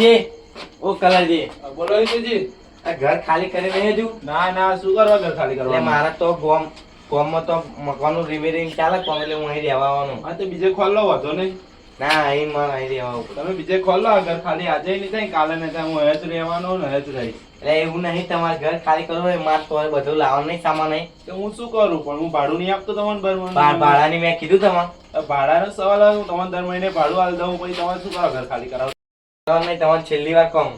કલરજી, ઓ કલરજી, બોલો ઈશુજી. આ ઘર ખાલી કરી નહીં હજુ? ના શું કરવા ઘર ખાલી એટલે કરવા? મારા તો ગામમાં તો મકાનનું રિપેરિંગ ચાલે કોમ, એટલે હું અહીં રહેવા આવવાનો. હા તો બીજે ખોલ લો, વાંધો નહીં. ના અહીં મારે અહીં રહેવા આવવું. તમે બીજે ખોલ લો, ઘર ખાલી આજે નહીં થાય, કાલે નહીં થાય. હું અહીં જ રહેવાનો ને અહીં જ રહીશ. એટલે એવું નહીં, તમારે ઘર ખાલી કરવું હોય મારે તો હવે બધું લાવવાનું નહીં, સામાન નહીં. તો હું શું કરું? પણ હું ભાડું નહીં આપતો તમને દર મહિને. ભાડાની મેં કીધું તમારે ભાડાનો સવાલ આવે, હું તમને દર મહિને ભાડું આલી દઉં, પછી તમારે શું કરો ઘર ખાલી કરાવો? નહીં, તમારે છેલ્લી વાર કહું.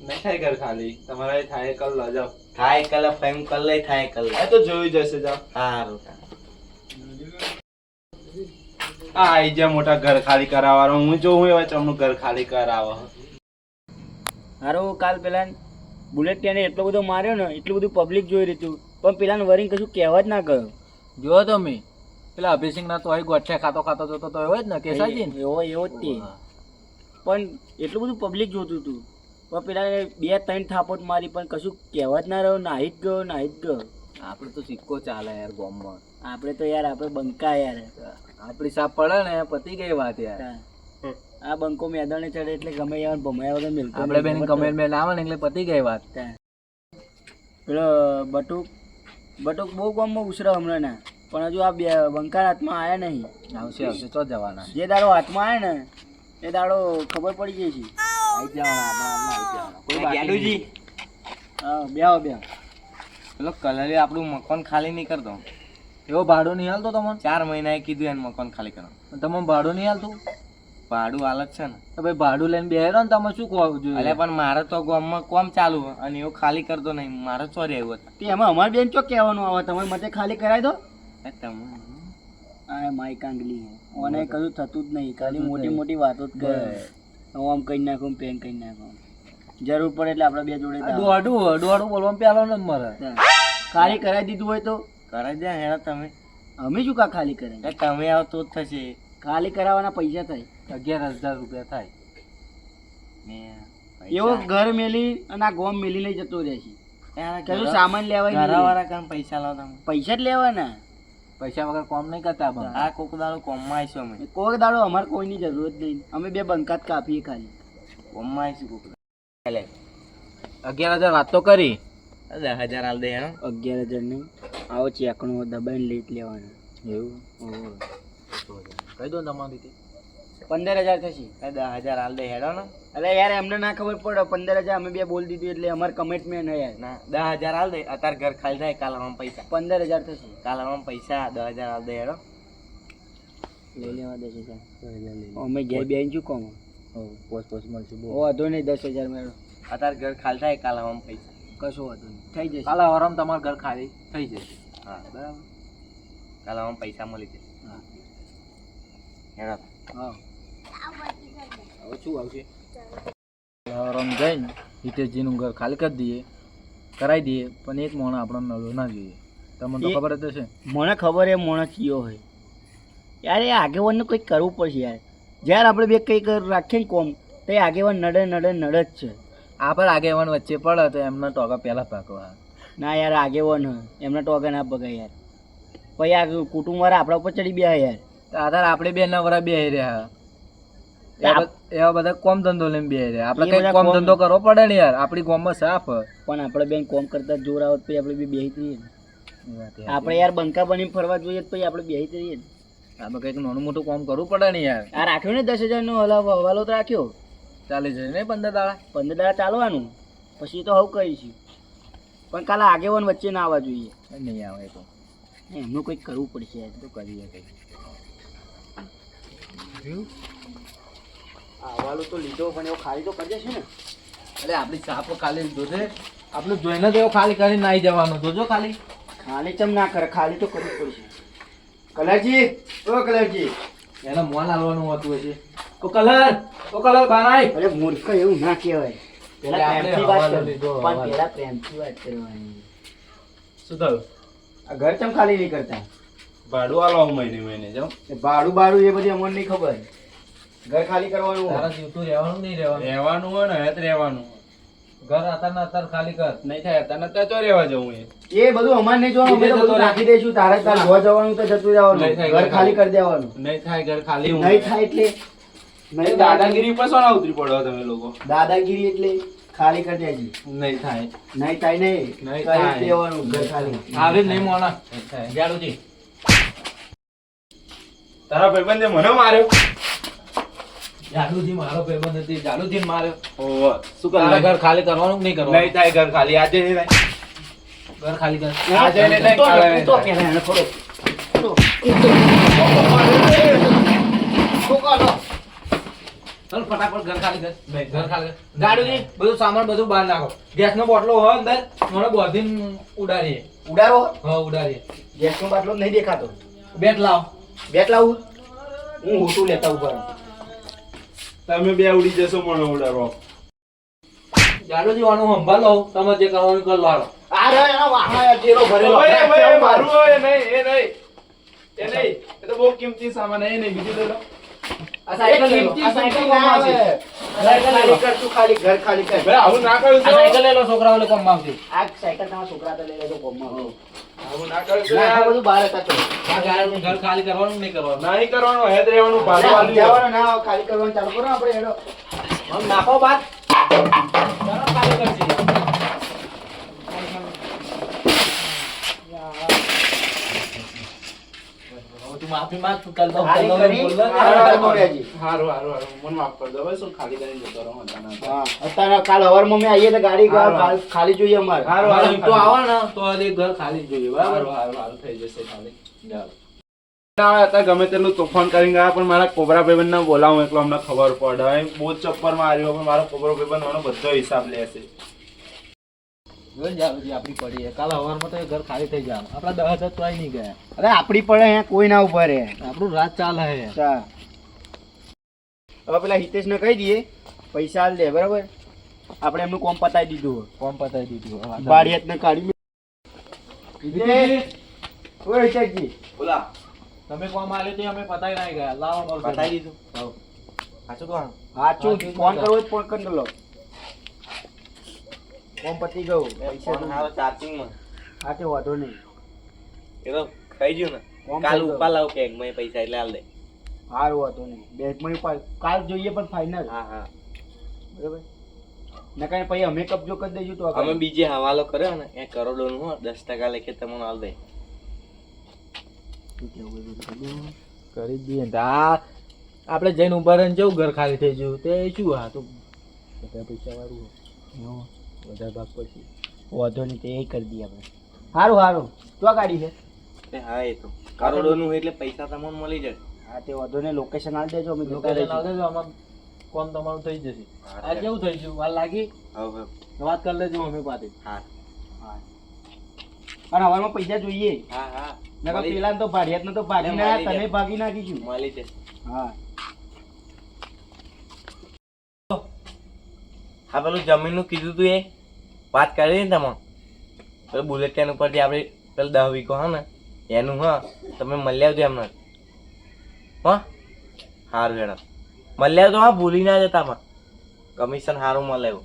નહીં થાય ઘર ખાલી, તમારે થાય કલ લો જાઓ. થાય કલર ફેમ કર લઈ, થાય કલર. એ તો જોઈ જશે, જાઓ. સારું. આ આઈ જા મોટા ઘર ખાલી કરાવવાનો. હું જોઉં એવા ચમનું ઘર ખાલી કરાવો. હારો કાલ પેલા બુલેટ ટ્રેને એટલો બધો માર્યો ને, એટલું બધું પબ્લિક જોઈ રહ્યું હતું, પણ પેલાને વરીને કશું કહેવા જ ના ગયો. જો તમે પેલા અભિષેક ના તો અહીં ગોઠિયા ખાતો જતો તો એવો જ ને કેસાજી ને? એવો જ તે, પણ એટલું બધું પબ્લિક જોતું હતું, પણ પેલા 2-3 થાપોટ મારી, પણ કશું કહેવા જ ના રહ્યો. નાહી જ ગયો. આપણે તો સિક્કો ચાલે યાર ગામમાં. આપણે તો યાર આપણે બંકા યાર, આપણી સાપ પડે ને પતી ગઈ વાત યાર. આ બંકો મેદાને ચડે એટલે ગમે યાર ભમાયા વગર મિલતો આપણે બેન કમેન્ટ મેં લાવે ને એટલે પતી ગઈ વાત. પેલો બટુક બહુ ગામમાં ઉછરા હમણાં ના, પણ હજુ આ બે બંકા હાથમાં આવ્યા નહીં. આવશે તો જવાના. જે દાડો હાથમાં આવે ને એ દાડો ખબર પડી જાય છે. આવી જવાના કોઈ ગેડુજી, હા બેહો પેલો કલરે આપણું મકાન ખાલી નહીં કરતો. એવો ભાડું નહીં હાલતો તમને? 4 મહિનાએ કીધું એને મકાન ખાલી કરવા. તમને ભાડું નહીં હાલતું? ભાડું હાલત છે ને. તો ભાઈ ભાડું લઈને બેહેરો ને તમે શું કહો જોઈએ? અલ્યા પણ મારે તો ગામમાં કોમ ચાલુ હોય અને એવું ખાલી કરતો નહીં. મારે ચોરી આવ્યું હતું. તે એમાં અમારે બેન ચોક કહેવાનું આવે, તમારે મતે ખાલી કરાવી દો. તમે આ માઈ કાંગલી ઓને કશું થતું જ નહીં, ખાલી મોટી વાતો જ કરે. હું આમ કહી નાખું, પેન કહી નાખું, જરૂર પડે એટલે આપણે બે જોડે દોડું બોલવા પેલો ને મારે ખાલી કરાવી દીધું હોય તો કરાવી દે હેડા તમે. અમે શું કા ખાલી કરે? તમે આવો તો જ થશે. ખાલી કરાવવાના પૈસા થાય 11,000 રૂપિયા થાય. એવો ઘર મેલી અને આ ગોમ મેલી લઈ જતો રહે છે. કશું સામાન લેવાય ઘરવાળા કામ પૈસા લાવો તમે. પૈસા જ લેવાના, પૈસા વગર કામ નહીં કરતા. આ કોક દાડો કોમમાં આવીશું અમે. કોઈ દાડો અમારે કોઈની જરૂર જ નહીં. અમે બે બંકાત કાપીએ ખાલી. કોમમાં આવીશું કોક દાડો. 11,000 વાત તો કરી. 10,000 હાલ દે હેડો. 11,000 નહીં, આવો ચેકણો દબાઈને લેટ લેવાના. એવું કહી દો ને તમારી રીતે 15,000 થશે. 10,000 હાલ દે હેડો ને. અરે યાર એમને ના ખબર પડે, 15,000 અમે બે બોલી દીધું એટલે અમારે કમિટમેન્ટ હે યાર. ના 10,000 હાલ દે. અત્યારે ઘર ખાલી થાય, કાલ આવવામાં પૈસા. 15,000 થશે. કાલ આવવામાં પૈસા 10,000 હાલ દે હેડો. લઈ લેવા 10,000. અમે ઘેર બેન શું કહું? પોસ્ટ મળશે. વાંધો નહીં, 10,000 મેળો. અત્યારે ઘર ખાલી થાય, કાલ આવવામાં પૈસા. કશો વાંધો નહીં, થઈ જશે. કાલે આરામ તમારું ઘર ખાલી થઈ જશે. હા બરાબર. કાલ આવવામાં પૈસા મળી જશે. હા હેડો. હા હવે શું આવશે? આરામ જઈને હિતેશજીનું ઘર ખાલી કરી દઈએ, કરાવી દઈએ, પણ એક મોણા આપણને નળો ના જોઈએ. તમને તો ખબર જ હશે. મને ખબર એ મોણસ કયો હોય યાર. એ આગેવાનને કંઈક કરવું પડશે યાર. જ્યારે આપણે બે કંઈક રાખીએ ને કોમ, તો એ આગેવાન નડે જ છે. આપણે આગેવાન વચ્ચે પડે તો એમના ટોકા પહેલા પાકવા. ના યાર, આગેવાન એમના ટોકા ના પગાય યાર. પછી આ કુટુંબવાળા આપણા ઉપર ચડી ગયા યાર. આધાર આપણે બે નવરા બે રહ્યા, એવા બધા કોમ ધંધો લઈને બે રહ્યા. આપણે કઈ કોમ ધંધો કરવો પડે ને યાર. આપણી ગામમાં સાફ પણ આપણે બેન કોમ કરતા જોર આવત પછી આપણે બે બેહી રહીએ ને. આપણે યાર બંકા બની ફરવા જોઈએ પછી આપણે બેહી રહીએ ને. આપણે કંઈક નાનું મોટું કામ કરવું પડે ને યાર. આ રાખ્યો ને 10,000 નો હવાલો તો રાખ્યો. ચાલી જશે ને 15 દાડા? 15 દાડા ચાલવાનું, પછી તો હવ કરીશું. પણ કાલે આગેવાન વચ્ચે ના આવવા જોઈએ. નહીં આવે તો એમનું કંઈક કરવું પડશે યાર. તો કરીએ કંઈક. હવાલો તો લીધો પણ એવો ખાલી તો કરી છે ને. એટલે આપણી સાપ ખાલી જોજે, આપણું જોઈને જ એવો ખાલી કરીને નાઈ જવાનું. જોજો ખાલી ચમ ના કરે, ખાલી તો કરવું પડશે. કલરજી, ઓ કલરજી, એને મોન હાલવાનું હોતું હશે. ઓ કલર બારાય. અરે મૂર્ખ એવું ના કહેવાય. પેલા આપણે પ્રેમથી વાત હવાલો કરો. લીધો, પણ હવાલો. પેલા પ્રેમથી વાત કરવાની. શું થયું? આ ઘર ચમ ખાલી નહીં કરતા? ભાડું આલો મહિને જાઓ. ભાડું એ બધી અમને નહીં ખબર. ઘર ખાલી કરવાનું તારા જીવતું રહેવાનું નહીં રહેવાનું? રહેવાનું હોય ને હવે રહેવાનું. ઘર અત્યારે ખાલી કર. નહીં થાય અત્યારે નતા ચો રહેવા જવું એ. એ બધું અમારે નહીં જોવાનું, અમે તો બધું રાખી દઈશું. તારે જોવા જવાનું તો જતું નહીં જવાનું, થાય, ઘર ખાલી કરી દેવાનું. નહીં થાય ઘર ખાલી. નહીં થાય એટલે નહીં દાદાગીરી ઉપર શું ના ઉતરી પડો તમે લોકો? દાદાગીરી એટલે ખાલી કરી દેજી. નહીં થાય. નહીં થાય નહીં. નહીં કરી થાય. દેવાનું ઘર ખાલી. આવે જ નહીં મોણા જાડુજી. તારા ભાઈબંધે મને માર્યો. જાડુજી મારો ભાઈબંધ હતી, જાડુજીને માર્યો. ઓહો, શું તારા કરે? ઘર ખાલી કરવાનું કે નહીં કરવાનું? નહીં થાય ઘર ખાલી. આજે નહીં થાય. ઘર ખાલી કર. આજે નહીં તું તો- થાય. તું તો પહેલા એને થોડો. ચાલ ફટાફટ ઘર ખાલી કર. નહીં, ઘર ખાલી કર. જાડુજી બધું સામાન બધું બહાર નાખો. ગેસનો બોટલો હોય અંદર, મને બોધીને ઉડાડીએ. ઉડાડો. હા ઉડાડીએ. ગેસનો બાટલો નહીં દેખાતો. બેટ લાવ. બેટ લાવું. હું હોટું લેતા ઉપર. તમે બે ઉડી જશો મને ઉડાડો. જાડુજી વાનું સંભાળો, તમે જે કરવાનું કરી લાડો. આ રે એનો વાહણા જેલો ભરેલો. ઓય, ઓય, મારું હોય. એ નહીં. એ નહીં. એ તો બહુ કિંમતી સામાન. એ નહીં, બીજું લઈ લો. આ સાયકલ લઈ લો. આ સાયકલ ના આવે. સાયકલ ખાલી કર તું, ખાલી ઘર ખાલી કર. ભાઈ આવું ના કરશો. આ સાયકલ લઈ લો, છોકરાઓને કામ આવશે. આ સાયકલ તમારા છોકરા તો લઈ લેજો કોમમાં. આવું ના કરશો. ના, આ બધું બહાર હતા તો. આ ગાડીનું ઘર ખાલી કરવાનું કે નહીં કરવાનું? નહીં કરવાનું. હેદ રહેવાનું. ભાડું ના, આલી જવાનું ના, ખાલી કરવાનું ચાલુ કરો આપણે હેડો. આમ નાખો બાદ. ચાલો ખાલી કરશે. હવે તું માફી માંગ, તું કાલ તો ખાલી બોલ કરી, બોલ. હારું મોર્યાજી. હારું. મને માફ કરી દો. હવે શું ખાલી કરીને જતો રહો અચાનક. હા, અત્યારે કાલ હવારમાં અમે આવીએ તો ગાડી હારું. ખાલી જોઈએ અમારે. હારું, હવે હારું. એમ તો આવો ને તો હજી ઘર ખાલી જ જોઈએ, બરાબર? હારું થઈ જશે ખાલી. ના, અત્યારે ગમે તેટલું તોફાન કરીને ગયા પણ મારા કોબરા ભાઈબંધને બોલાવું એટલે અમને ખબર પડે. હવે બહુ જ ચપ્પર માર્યો પણ મારો કોબરો ભાઈબંધ એનો બધો હિસાબ લેશે. જોઈ જાવ જે આપણી પડી છે. કાલ હવારમાં તો એ ઘર ખાલી થઈ જાય. આપણા 10,000 તો આઈ નહીં ગયા. અરે આપડી પડે અહીંયા કોઈ ના ઉભા રહે. આપણું રાત ચાલે છે. ચા. હવે પેલા હિતેશને કહી દઈએ પૈસા આલ દે, બરાબર? આપણે એમનું કોમ પતાવી દીધું. કોમ પતાવી દીધું. બારિયાતને કાઢી. ઓય હિતેશજી, બોલા તમે કોમ આલ્યું તે અમે પતાવી નાઈ ગયા. લાવો મારું બતાવી દીધું. સાચું કહો. સાચું ફોન કરવો હોય તો ફોન કરી લો. કોમ પતી ગયું. પૈસા ફોન હારો ચાર્જિંગમાં. હા તે વાંધો નહીં. એ તો થઈ ગયું ને. કોમ કાલ થઈ ગયું. ઉપા લાવ બેંકમાં એ પૈસા એટલે હાલ દે. સારું વાંધો નહીં. બેંકમાં કાલ જોઈએ પણ ફાઇનલ. હા હા. બરાબર. નકર પછી અમે કબજો કરી દઈશું તો અમે બીજે હવાલો કર્યો ને એ કરોડોનું હો 10% લેખે તમને હાલ દે. કરી દઈએ ને આ આપણે જઈને ઉભા રહીને જેવું ઘર ખાલી થઈ ગયું તે શું? હા તો બધા પૈસા વાળું બધા ભાગ પછી વાંધો નહીં, તે એ કરી દઈએ આપણે. સારું સારું. તો ગાડી છે. એ હા એ તો કરોડોનું એટલે પૈસા તમને મળી જાય. હા તે વાંધો નહીં. લોકેશન આલ દેજો, અમે જતા લોકેશન રહીશું. આવશે તો આમાં કોમ તમારું થઈ જશે. આ કેવું થઈ ગયું? વાર લાગી? હવે વાત કરી લેજો અમે પાછી. હા હા. અને હવારમાં પૈસા જોઈએ. હા હા નકર પેલા તો ભાડિયાતને તો ભાગી મળી ના, જાય. તને ભાગી નાખીશું. મળી જાય. હા. હા પેલું જમીનનું કીધું તું એ વાત કરી ને તમે પેલું બુલેટ ટ્રેન ઉપરથી આપણે પેલું 10 વીકો હા ને એનું હા તમે મળી આવજો એમને. હા સારું હેડો મળી આવજો. હા ભૂલી ના જતા પણ કમિશન સારું મળે એવું.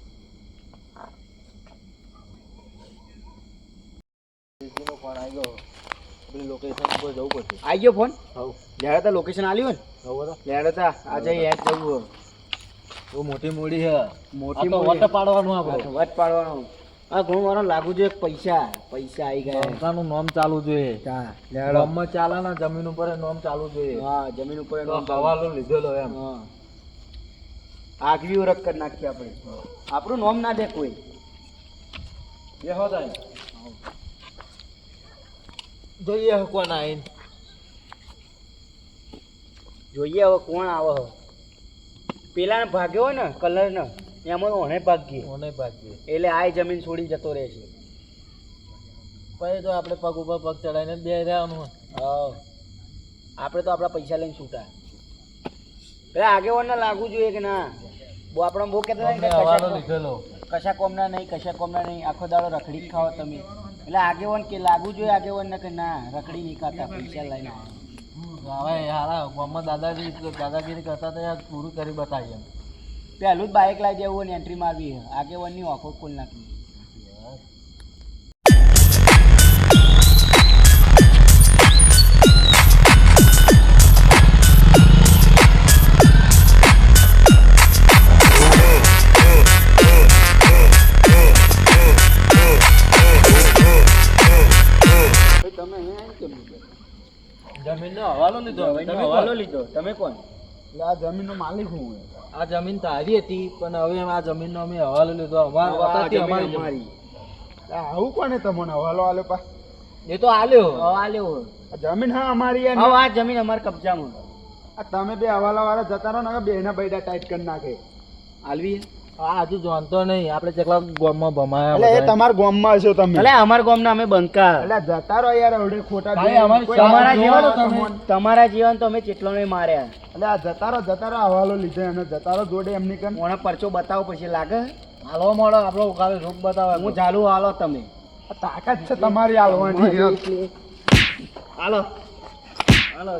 ફોન આવી ગયો. પેલી લોકેશન ઉપર જવું પડશે. આવી ગયો ફોન. હવ લેડો તો લોકેશન આલ્યું ને. હવે લેડો તા આજે યાદ જવું. બહુ મોટી મોડી છે. મોટી આ તો વટ પાડવાનું આપણે. વટ પાડવાનું. આ ઘણું મારો લાગુ જોઈએ પૈસા. પૈસા આવી ગયા. સંસ્થાનું નામ ચાલુ જોઈએ. હા લેડો. ગામમાં ચાલે ને જમીન ઉપર એ નામ ચાલુ જોઈએ. હા જમીન ઉપર તો હવાલો લીધેલો એમ. હા. આગવી ઓળખ કરી નાખી આપણે. આપણું નામ ના દે કોઈ. એ હો થાય. જોઈએ કોણ આવીને. જોઈએ હવે કોણ આવે હવે. પેલા ભાગ્યો હોય ને કલર ને એમાં ઓને ભાગીએ કોને ભાગીએ. એટલે આ જમીન છોડી જતો રહે છે. પછી તો આપણે પગ ઉપર પગ ચડાવીને જ બે રહેવાનું. હા આપણે તો આપણા પૈસા લઈને છૂટા. પેલા આગેવાનને લાગવું જોઈએ કે ના બહુ આપણા બહુ કહેતા હતા ને હવાલો કે લીધેલો. કશા કોમના નહીં, કશા કોમના નહીં, આખો દાડો રખડી જ ખાઓ તમે. એટલે આગેવાન કે લાગવું જોઈએ આગેવાનને કે ના રખડી નહીં ખાતા, પૈસા લઈને આવ્યા. હવે હારા ગામમાં દાદાગીરી કરતા તો યાર પૂરું કરી બતાવીએ. પહેલું જ બાઇક લાવી દેવું ને એન્ટ્રી મારવી આગેવાનની ઓફર ખોલ નાખવી. જમીનનો હવાલો લીધો અમે. જમીનનો તમે હવાલો કોણ? લીધો. તમે કોણ? એટલે આ જમીનનો માલિક હું હોય. આ જમીન તારી હતી પણ હવે આ જમીનનો અમે હવાલો લીધો. આ અમારી જમીન અમારી અમારી. આવું કોને તમને હવાલો આલ્યો પા? એ તો આલ્યો. હવે આ લેવો. આ જમીન હા અમારી યાર. હવે આ જમીન અમારા કબજામાં. આ તમે બે હવાલા વાળા જતા રહો ને બે ના બૈડા ટાઈટ કરી નાખે. આલવી. આ હજુ જાણતો નહીં આપણે કેટલા ગામમાં ભમાયા એટલે એ બધા. તમારા ગામમાં હશો તમે. એટલે અમારા ગામના અમે બંકા. એટલે જતા રહો યાર આવડે ખોટા ભાઈ, બે. અમારી કોઈ તમારા આ જેવા જોવો તમે તમને. તમારા જેવા તો અમે ચેટલોને માર્યા. એટલે આ જતા રહો હવાલો લીધો અને જતા રહો જોડે એમની કન. મોણા પરચો બતાવો પછી લાગે. હાલો મળો આપણો કાલે રૂપ બતાવે. હું ચાલુ હાલો તમે. આ તાકાત છે તમારી આલવાની. હાલો હાલો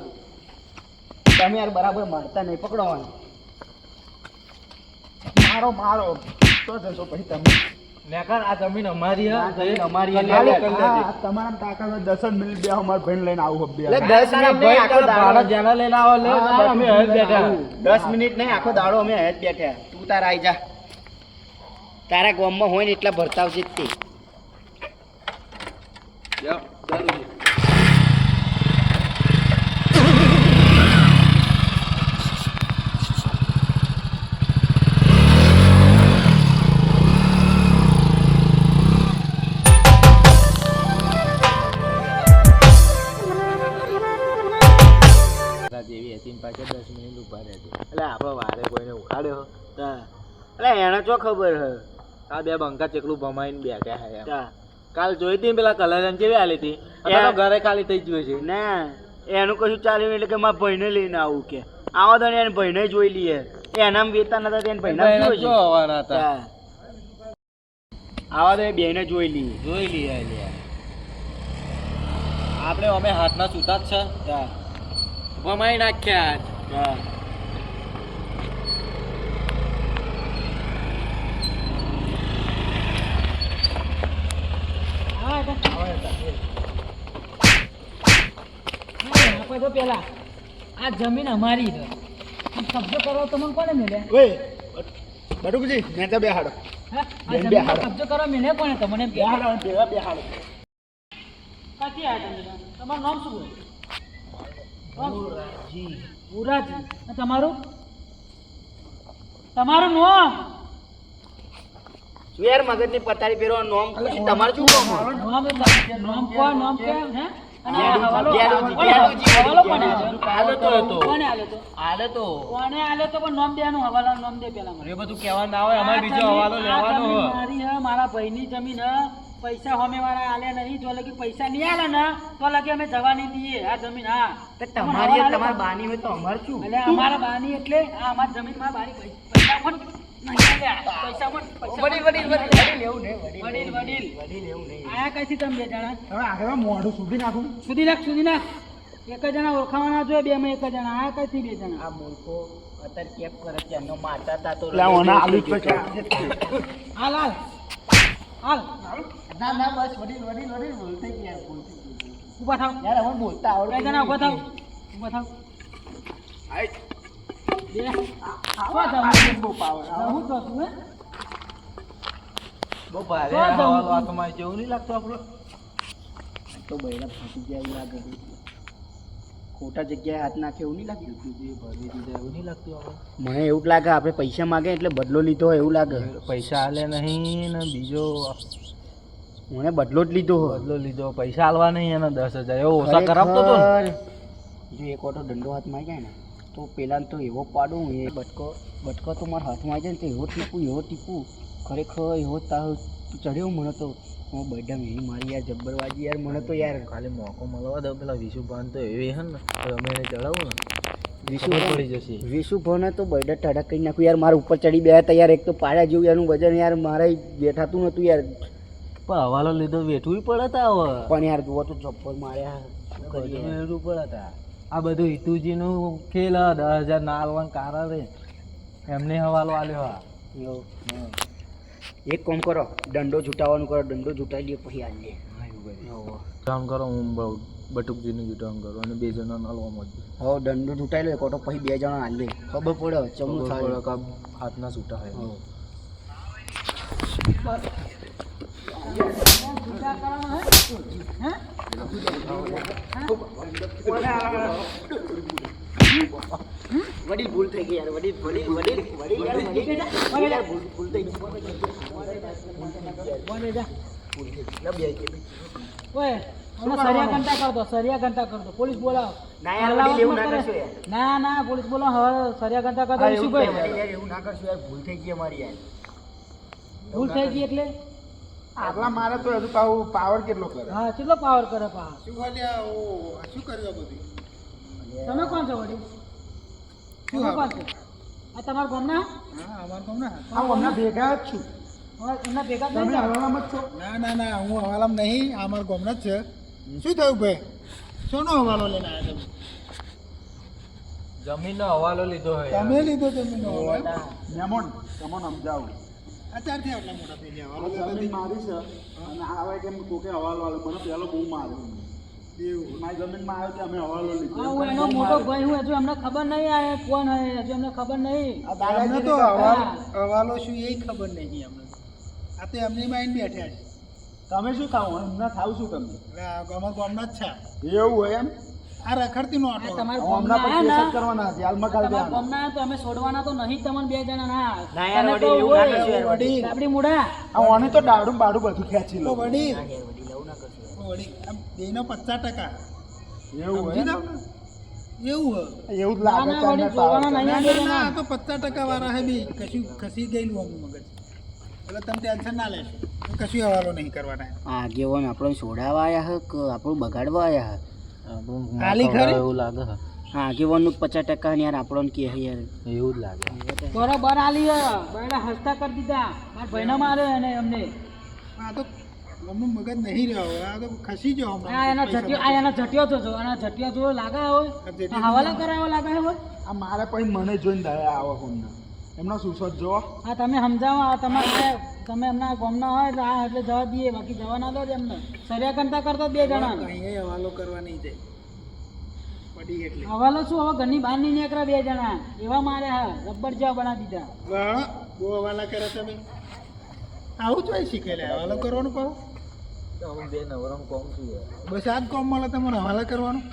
તમે યાર બરાબર મારતા નહીં. પકડો મારો મારો તો જશો પછી તમે. નેકર આ જમીન અમારી હે. આ જમીન અમારી હે. ખાલી લે, કરી લે. લેજે. હા, તમારા તાકાત હોય 10 જ મિનિટ બે અમારા ભાઈને લઈને આવું બે. એટલે 10 મિનિટ નહીં, આખો દાડો. ભાડા જેના લઈને આવો લે. હા, અમે હવે જ બેઠા. 10 મિનિટ નહીં, આખો દાડો અમે અહીં જ બેઠા. તું તાર આઈ જા. તારા ગામમાં હોય ને એટલા ભરતાવ છે જ તે. જાઓ, ચાલુ. જેવી હતી ને પાછળ 10 મિનિટ ઉભા રહેજો. એટલે આપણો વારે કોઈને ઉખાડ્યો. તા. એટલે એને તો ખબર હે. આ બે બંકા ચેકલું ભમાઈને બેઠા હે એમ. તા. કાલ જોઈ હતી ને પેલા કલર જેવી આલી હતી. અત્યારે તો ઘરે ખાલી થઈ ગયું છે. ના એનું કશું ચાલ્યું એટલે કે મારા ભાઈને લઈને આવું કે આવો તો એને ભાઈને જોઈ લઈએ. એનામ વેતા નતા તેને ભાઈને એને જોઈ જો આવવાના હતા. તા. આવા તો એ બેને જોઈ લઈએ. જોઈ લઈએ લે. આપણે અમે હાથના છૂટા જ છે. તા. ભમાઈ નાખ્યા આજ. તા. આપણે તો પેલા આ જમીન અમારી છે. કબજો કરો તમને કોને મળે? ઓય બટુકજી મેં તો બે હાડો. હા? આ બેન, જમીન બેહાડો. કબજો કરો મળે કોને તમને એમ બે કે? હાડો ભેગા બે હાડો. ક્યાંથી આવ્યા તમે? તમારું નામ શું હોય? પુરાજી. અને તમારું તમારું નામ? શું યાર મગજની પથારી ફેરવા નોમ પૂછી તમારે શું કામ હોય? નામ કોણ? નામ કેમ? હે? અને આ ગેડુજી, હવાલો- ગેડુજી, કોને આલ્યો? ગેડુજી, હવાલો કોને ગેડુજી. આલ્યો? આલે તો હતો. કોને આલ્યો તો? આલે તો. કોને આલ્યો તો? પણ નામ દેવાનું, હવાલો નામ દે પેલા મને. એ બધું કહેવા ના હોય. અમારે બીજો હવાલો લેવાનો આ હોય. જમીન મારી હે, મારા ભાઈની જમીન હે. પૈસા હોમે વાળા આલ્યા નહીં. જો લગી પૈસા નહીં આલે ને તો લગી અમે જવા નહીં દઈએ. આ જમીન હા તો તમારી યાર તમારી બાની હોય તો અમારે શું? એટલે અમારા બાની એટલે આ અમારી જમીન માં બાની પૈસા પણ નહીં આલ્યા. પૈસા પણ વડીલ આયા કઈથી તમે બે જણા? હવે આગળ મોઢું સુધી નાખું. સુધી નાખ. એક જ જણા ઓળખાવાના જોઈએ. બે માં એક જ જણા આયા કઈથી બે જણા? આ મૂર્ખો અત્યારે કેપ કરે છે એનો મારતા હતા તો એટલે ઓના આલુ જ પછી. હાલ ના ના બસ વડીલ બોલતે જ યાર બોલતે ઉભા થાવ. યાર હવે બોલતા બે આવડતું જણા ઉભા થાવ. નહીં. ઉભા થાવ. આઈ. બે. આવા જાવ. બહુ પાવર. હું તો છું હે? બહુ ભારે તો જવું. હવાલો આ તમારે જેવું નહીં લાગતું આપણો. તો બૈરા ફાટી ગયા એવું લાગે છે. ખોટા જગ્યાએ હાથ નાખે એવું નહીં લાગ્યું? ભરી દીધા એવું નહીં લાગતું આપણે. મને એવું જ લાગે આપણે પૈસા માગે એટલે બદલો લીધો હોય એવું લાગે. પૈસા આલે નહીં ને બીજો મને બદલો જ લીધો હોય. બદલો લીધો. પૈસા આલવા નહીં એના 10,000 એવો ઓછા કરાવતો તો ને. ખરેખર જો એક ઓટો દંડો હાથમાં આવી જાય ને તો પેલા તો એવો પાડું એ બટકો તો મારા હાથમાં આવી જાય ને તો એવો ટીપું ખરેખર એવો તાવ ચડ્યો મને તો હું બધા મેરી મારી યાર જબ્બરવાજી યાર મને તો યાર ખાલી મોકો મળવા દો. પેલા વિશુભાન તો એવી હે ને તો અમે એને ચડાવું ને વિશુ ખબર પડી જશે. વિશુભાને તો બૈડા ટાઢા કરી નાખ્યું યાર. મારા ઉપર ચડી બે હતા યાર. એક તો પાડ્યા જેવું એનું વજન યાર મારે બેઠાતું નતું યાર. પણ હવાલો લીધો વેઠવું પડે તા હવે. પણ યાર જુઓ તો ચપ્પલ માર્યા શું કરીએ યાર? વેઠવું પડે તા. આ બધું હિતુજીનું ખેલ હ. 10,000 ના આલવાનું કારણ રે એમને હવાલો આલ્યો હા. એવું. એક કામ કરો દંડો છૂટાવવાનું કરો. દંડો છૂટાવી લઈએ પછી આવીએ. કામ કરો હું બટુકજીનું જુટામ કરું અને 2 જણા નાલવા મળશે. હવે દંડો છૂટાવી લો એક ઓટો પછી 2 જણા આવીએ. ખબર પડે ચમનું થાય. હાથના છૂટા હોય. હવ. પૂજા કરવાનો હે? હે વડીલ ભૂલ થઈ ગઈ યાર વડીલ વડીલ વડીલ વડીલ યાર વડીલ યાર ભૂલ થઈ ગઈ બોલે જા ના બે ઓય સરિયા ઘંટા કરતો પોલીસ બોલાવો ના યાર વડીલ એવું ના કરશો યાર ના પોલીસ બોલાવો હવે સરિયા ઘંટા કરતો શું ભાઈ વડીલ યાર એવું ના કરશો યાર ભૂલ થઈ ગઈ અમારી યાર ભૂલ થઈ ગઈ એટલે આટલા મારે તો હજુ પાવર કેટલો કરે હા કેટલો પાવર કરે પા શું ખાલી શું કર્યું બધું તમે કોણ છો વડીલ તમે કોણ છો આ તમારા ગામના હા અમાર કોમ ના આ હમણાં ભેગા જ છું એમના ભેગા તમે થઈ હવાલામાં જ છો ના હું હવાલામાં નહીં આ અમાર ગામના જ છે શું થયું ભાઈ શોનો હવાલો લઈને આવ્યા જમીનનો હવાલો લીધો હોય તમે લીધો જમીનનો હવાલો મેમોન તમને સમજાવું અત્યારથી આટલા મોટા થઈ ગયા હવાલો જમીન મારી છે અને આવે કે કોકે હવાલો વાળો મને પહેલો બહુ માર્યો એવું મારી જમીનમાં આવ્યો કે અમે હવાલો લીધો હા હું એનો મોટો ભાઈ હું હજુ અમને ખબર નહીં આ કોણ હે હજુ અમને ખબર નહીં અમને તો હવાલો શું એ ખબર નહીં અમને આ તો એમની માઇન્ડ બેઠા છે તમે શું ખાવ એમને ખાવ શું તમે અમારા ગામના જ છે એવું હોય એમ આ રખડતી નો આટો તમારા હમણાં ગામના પણ આયા કેસ જ કરવાના છે હાલમાં કાલ તમારા ગામના તો અમે છોડવાના તો નહીં તમને બે જણા ના ના યાર વડીલ એવું ના કરશો યાર વડીલ આપડી મુડા આ ઓને તો દાડું બાડું બધું ખેંચી લો વડીલ ના યાર વડીલ એવું ના કરશો વડીલ આમ બેનો 50% એવું હોય એવું હોય એવું જ લાગે ના, વડીલ જોવાના નહીં આ બે જણા. ના તો 50% વાળા હે બી કશું ખસી ગયેલું અમનું મગજ એટલે તમે ટેન્શન ના લેશો કશું હવાલો નહીં કરવાના આગેવાન આપણને છોડાવવા આવ્યા હે કે આપણું બગાડવા આવ્યા હે આલી ખરી એવું લાગે છે. હા આગેવાનનું 50% ને યાર આપણને કે હે યાર એવું જ લાગે બરોબર આલી બૈડા હસતા કરી દીધા મારા ભાઈને મારે અને અમને આ તો અમનું મગજ નહીં રહ્યો આ તો ખસી ગયો આ એના ઝટ્યો તો જો એના ઝટ્યો તો લાગે હોય આ હવાલા કરાવો લાગે હોય આ મારે પછી મને જોઈને દયા આવે હોમના એમનો સુસત જો હા તમે સમજાવો આ તમારે તમે એમના ગામના હોય એટલે આ એટલે જવા દઈએ બાકી જવા ના દો જ એમને સરિયા કંટા કરતો બે જણા અહીંયા હવાલો કરવા નહીં જાય પડી એટલે હવાલો શું હવે ઘરની બહાર નહીં નીકળ્યા બે જણા એવા મારે હા રબર જેવા બનાવી દીધા વાહ બહુ હવાલા કરે તમે આવું તો શીખેલા હવાલો કરવાનું પાવ અમે બે નવરમ કોમ છું બસ આ જ કોમ મળે તમારે હવાલા કરવાનું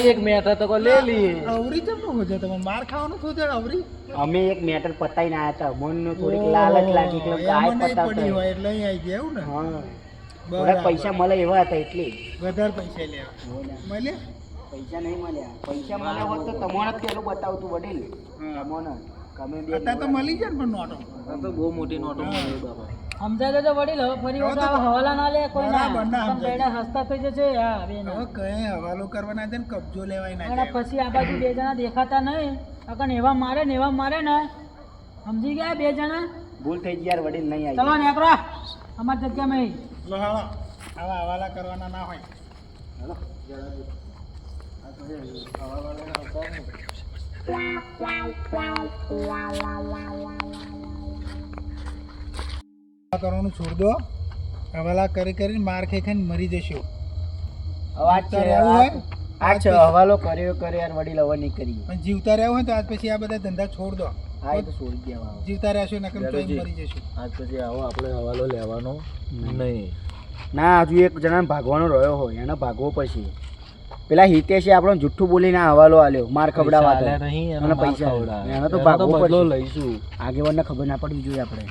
એક મેટર તો લે લઈએ અવરી ચમનો ખોજે તમે માર ખાવાનું ખોજે અવરી અમે એક મેટર પતાઈને આવ્યા હતા મનનો થોડીક લાલચ લાગી એટલે ગાય એમાં નહીં પડી પતાવતા હોય એટલે અહીં આવી ગયા એવું ને હા બરાબર. થોડા પૈસા મળે એવા હતા એટલે વધારે પૈસા લેવા મળે પૈસા નહીં મળ્યા પૈસા મળ્યા હોત તો તમારે જ પેલું બતાવતું વડીલ હા. તમને તમે બે અત્યારે તો મળી જાય ને પણ નોટો આ તો બહુ મોટી નોટો મળે બાબા સમજાય દેજો વડીલ હવે ફરી વખત આવા હવાલા ના લે કોઈ બરાબર ના ના સમજાય. બેડા હસતા થઈ જશે હા બે ના હવે કઈ હવાલો કરવાના છે ને કબજો લેવાય ના અને જાય પછી આ બાજુ બે જણા દેખાતા નહીં અકન એવા મારે ને સમજી ગયા બે જણા ભૂલ થઈ ગઈ યાર વડીલ નહીં આવી ચલો નેકરો અમારી જગ્યામાં લો હાલો આવા હવાલા કરવાના ના હોય કરવાનું છોડ દો હવાલા કરી કરીને માર ખાઈ ખાઈને મરી જશો હવે આ છે હવાલો કર્યો યાર વડીલ હવે નહીં કરીએ પણ જીવતા રહેવું હોય તો આજ પછી આ બધા ધંધા છોડ દો હા એ તો છોડી દેવા જીવતા રહેશો નકર તો મરી જશો આજ પછી આવો આપણે હવાલો લેવાનો નહીં ના હજુ એક જણાને ભાગવાનો રહ્યો હોય એને ભાગવો પડશે પેલા હિતેશે આપણને જુઠ્ઠું બોલીને આ હવાલો આલ્યો માર ખવડાવવા પૈસા હતા. આલ્યા નહીં, એનો અને માર પૈસા ખવડાવ્યા. એને તો એનો ભાગવું બદલો પડશે લઈશું આગેવાનને ખબર ના પડવી જોઈએ આપણે